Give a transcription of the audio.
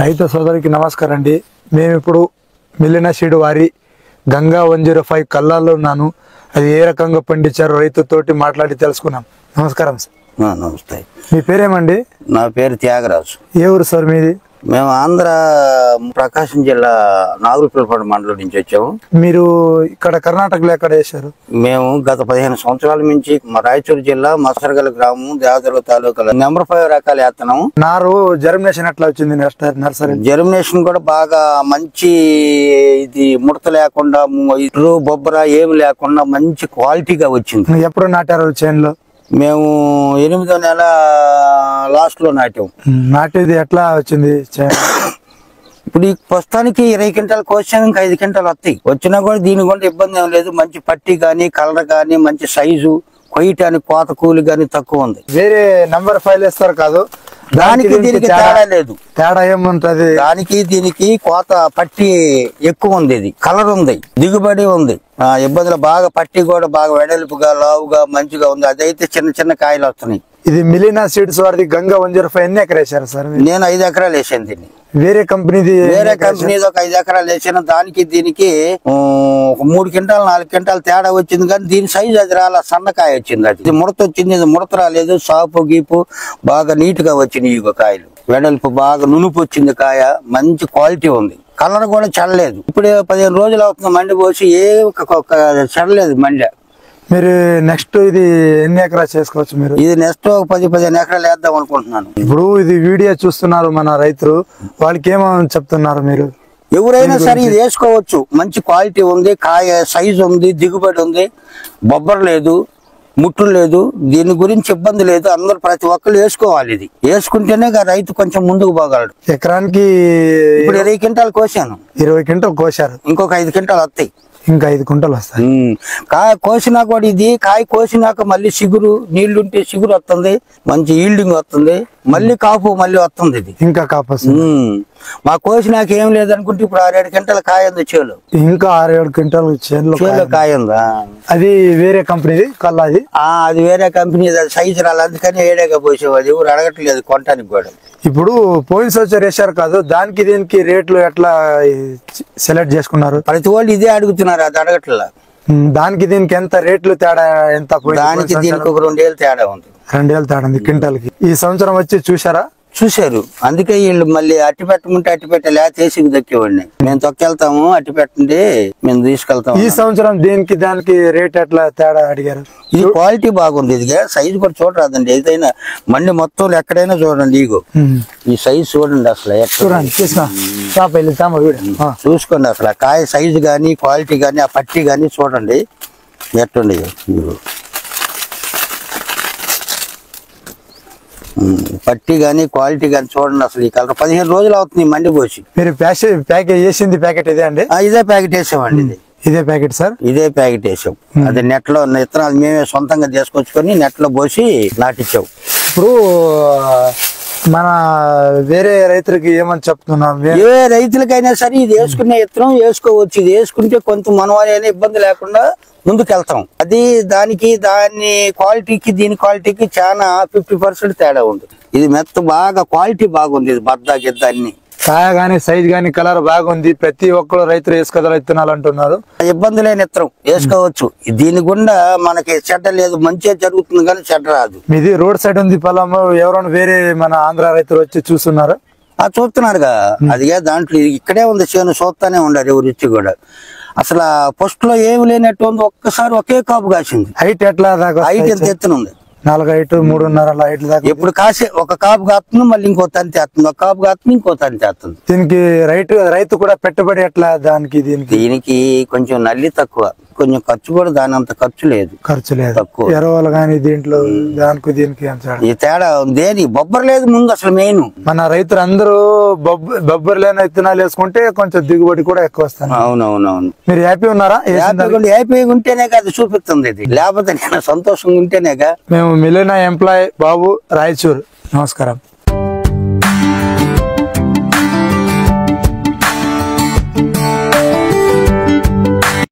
రైతు సోదరికి నమస్కారం అండి. మేము ఇప్పుడు మిలినా సీడ్ వారి గంగా 105 కల్లాల్లో ఉన్నాను. అది ఏ రకంగా పండించారో రైతుతోటి మాట్లాడి తెలుసుకున్నాం. నమస్కారం సార్. నమస్తే. మీ పేరేమండి? నా పేరు త్యాగరాజు. ఏ ఊరు సార్ మీది? మేము ఆంధ్ర ప్రకాశం జిల్లా నాగులపల్లిపాడు మండలం నుంచి వచ్చాము. మీరు ఇక్కడ కర్ణాటకలో ఎక్కడ వేశారు? మేము గత 15 సంవత్సరాల నుంచి రాయచూరు జిల్లా మసరగల గ్రామం దేవదుర్గ తాలూకాలో నెంబర్ 5 రకాలు వేస్తున్నాము. నారు జర్మినేషన్ ఎట్లా వచ్చింది? నర్సరీ జర్మినేషన్ కూడా బాగా మంచి, ఇది ముడత లేకుండా ఇట్లు బొబ్బర ఏమి లేకుండా మంచి క్వాలిటీగా వచ్చింది. ఎప్పుడు నాటారు చేనులో? మేము 8వ నెల లాస్ట్ లో నాటాం. నాటేది ఎట్లా వచ్చింది? ఇప్పుడు ఈ ప్రస్తుతానికి 20 క్వింటాలు కోసాము, ఇంకా 5 క్వింటాలు వస్తాయి. వచ్చినా కూడా దీని కూడా ఇబ్బంది ఏం లేదు. మంచి పట్టి కానీ కలర్ కానీ మంచి సైజు, కొయ్యటానికి కోత కూలి కానీ తక్కువ ఉంది. వేరే నంబర్ 5 వేస్తారు కాదు, దానికి దీనికి తేడా లేదు. తేడా ఏముంటది? దానికి దీనికి కోత పట్టి ఎక్కువ ఉంది, ఇది కలర్ ఉంది, దిగుబడి ఉంది. ఇబ్బందులు బాగా పట్టి కూడా బాగా వెడల్పుగా లావుగా మంచిగా ఉంది. అదైతే చిన్న చిన్న కాయలు వస్తున్నాయి. ఇది మిలినా సీడ్స్ వారిది గంగా 105 ఎన్ని ఎకరా వేసారు సార్? నేను 5 ఎకరాలు వేసాను దీన్ని. వేరే కంపెనీది ఒక 5 ఎకరాలు వేసాను. దానికి దీనికి 3 క్వింటాలు 4 క్వింటాలు తేడా వచ్చింది. కానీ దీని సైజు అది రాలా, సన్నకాయ వచ్చింది. అది ముడత వచ్చింది, ఇది ముడత రాలేదు. సాపు గీపు బాగా నీట్ గా వచ్చినాయి. ఈ కాయలు వెడల్పు బాగా నునుపు వచ్చింది. కాయ మంచి క్వాలిటీ ఉంది. కలర్ కూడా చెడలేదు. ఇప్పుడు 15 రోజులు అవుతుంది మండి పోసి, ఏ చెడలేదు మండి. మీరు నెక్స్ట్ ఇది ఎన్ని ఎకరా చేసుకోవచ్చు? మీరు ఇది నెక్స్ట్ 10-15 ఎకరాలు వేద్దాం అనుకుంటున్నాను. ఇప్పుడు ఇది వీడియో చూస్తున్నారు మన రైతులు, వాళ్ళకి ఏమని చెప్తున్నారు మీరు? ఎవరైనా సరే ఇది వేసుకోవచ్చు. మంచి క్వాలిటీ ఉంది, కాయ సైజు ఉంది, దిగుబడి ఉంది, బొబ్బర లేదు, ముట్టు లేదు. దీని గురించి ఇబ్బంది లేదు. అందరూ ప్రతి ఒక్కరు వేసుకోవాలి. ఇది వేసుకుంటేనే రైతు కొంచెం ముందుకు పోగలడు. ఎకరానికి ఇప్పుడు 20 క్వింటాలు కోసాను. 20 క్వింటాలు కోసారు. ఇంకొక 5 క్వింటాలు వస్తాయి. ఇంకా 5 క్వింటాలు వస్తాయి. కాయ కోసినా కూడా ఇది కాయ కోసినాక మళ్ళీ చిగురు, నీళ్లుంటే చిగురు వస్తుంది, మంచి ఈల్డింగ్ వస్తుంది, మళ్ళీ కాపు మళ్ళీ వస్తుంది. ఇది ఇంకా కాపు మా కోసినాక ఏం లేదనుకుంటే ఇప్పుడు 6-7 క్వింటాల కాయ ఉంది చేలు. ఇంకా 6-7 క్వింటాలు చేలో కాయ ఉందా? అది వేరే కంపెనీ కల్లా? అది వేరే కంపెనీ. సైజు రాలి, అందుకని ఏడేగా పోసేవాడు. ఎవరు అడగట్లేదు కొనటానికి కూడా. ఇప్పుడు పోయిన సంవత్సరం వేసారు కాదు, దానికి దీనికి రేట్లు ఎట్లా సెలెక్ట్ చేసుకున్నారు? ప్రతి వాళ్ళు ఇదే అడుగుతున్నారు, అది అడగట్లా. దానికి దీనికి ఎంత రేట్లు తేడా? ఎంత? దానికి దీనికి ఒక 2 ఏళ్ళు తేడా ఉంది. 2 ఏళ్ళు తేడా ఉంది క్వింటాల్కి. ఈ సంవత్సరం వచ్చి చూసారా? చూశారు. అందుకే వీళ్ళు మళ్ళీ అట్టి పెట్టమంటే అట్టి పెట్టలే తీసి దక్కేవాడిని. మేము తొక్కెళ్తాము, అట్టి పెట్టండి మేము తీసుకెళ్తాము. ఈ సంవత్సరం దీనికి దానికి రేట్ ఎట్లా తేడా అడిగారు? ఇది క్వాలిటీ బాగుంది. ఇది సైజు కూడా చూడరాదండి. ఏదైనా మండి మొత్తం ఎక్కడైనా చూడండి. ఇగో ఈ సైజు చూడండి. అసలు చూసుకోండి. అసలు ఆ కాయ సైజు గానీ క్వాలిటీ గానీ ఆ పట్టి గానీ చూడండి ఎట్టుండి. పట్టి గానీ క్వాలిటీ గానీ చూడండి. అసలు ఈ కలర్ 15 రోజులు అవుతుంది మండి పోసి. మీరు ప్యాకేజ్ చేసింది ప్యాకెట్ ఇదే అండి? ఇదే ప్యాకెట్ వేసామండి. ఇదే ప్యాకెట్ సార్? ఇదే ప్యాకెట్ వేసాం. అది నెట్ లో విత్తనాలు మేమే సొంతంగా తీసుకొచ్చుకొని నెట్ లో పోసి నాటించాం. ఇప్పుడు మన వేరే రైతులకి ఏమని చెప్తున్నాం? ఏ రైతులకైనా సరే ఇది వేసుకునే విత్తనం వేసుకోవచ్చు. ఇది వేసుకుంటే కొంత మనవారైనా ఇబ్బంది లేకుండా ముందుకెళ్తాం. అది దాని క్వాలిటీకి దీని క్వాలిటీకి చాలా 50% తేడా ఉంది. ఇది మెత్త బాగా క్వాలిటీ బాగుంది. ఇది బద్ద గిద్ద అన్ని కాయ గానీ సైజ్ గానీ కలర్ బాగుంది. ప్రతి ఒక్కరు రైతులు వేసుకోదల విత్తనాలు అంటున్నారు. ఇబ్బంది లేని విత్తనం వేసుకోవచ్చు. దీని గుండా మనకి చెడ్డ లేదు, మంచిగా జరుగుతుంది కానీ చెడ్డ రాదు. ఇది రోడ్ సైడ్ ఉంది పొలం. ఎవరైనా వేరే మన ఆంధ్ర రైతులు వచ్చి చూస్తున్నారు? చూస్తున్నారుగా. అదిగా దాంట్లో ఇక్కడే ఉంది చేను, చూస్తానే ఉండారు ఎవరు ఇచ్చి కూడా. అసలు ఫస్ట్ లో ఏమి లేనట్టు ఉంది. ఒక్కసారి ఒకే కాపు కాసింది. హైట్ ఎట్లా? హైట్ ఎంత ఎత్తున ఉంది? 4 హైట్ 3.5 హైట్ దాకా. ఎప్పుడు కాసే ఒక కాపు కాస్తుంది, మళ్ళీ ఇంకో తంతి వేస్తుంది, ఒక కాపు కాస్తుంది, ఇంకో తంతి వేస్తుంది. దీనికి రైతు కూడా పెట్టుబడి ఎట్లా? దీనికి కొంచెం నల్లి తక్కువ, కొంచెం ఖర్చు కూడా దాని అంత ఖర్చు లేదు. తక్కువ ఎరువులు గానీ దీంట్లో దానికి దీనికి ఈ తేడా ఉంది. బొబ్బర్ లేదు ముందు అసలు మెయిన్. మన రైతులు అందరూ బొబ్బర్ లేని విత్తనాలు వేసుకుంటే కొంచెం దిగుబడి కూడా ఎక్కువ వస్తుంది. అవునవునవును. మీరు హ్యాపీ ఉన్నారా? హ్యాపీగా ఉంటేనే అది చూపిస్తుంది. ఇది లేకపోతే నేను సంతోషంగా ఉంటేనేగా. మేము మిలినా ఎంప్లాయ్ బాబు, రాయచూరు. నమస్కారం.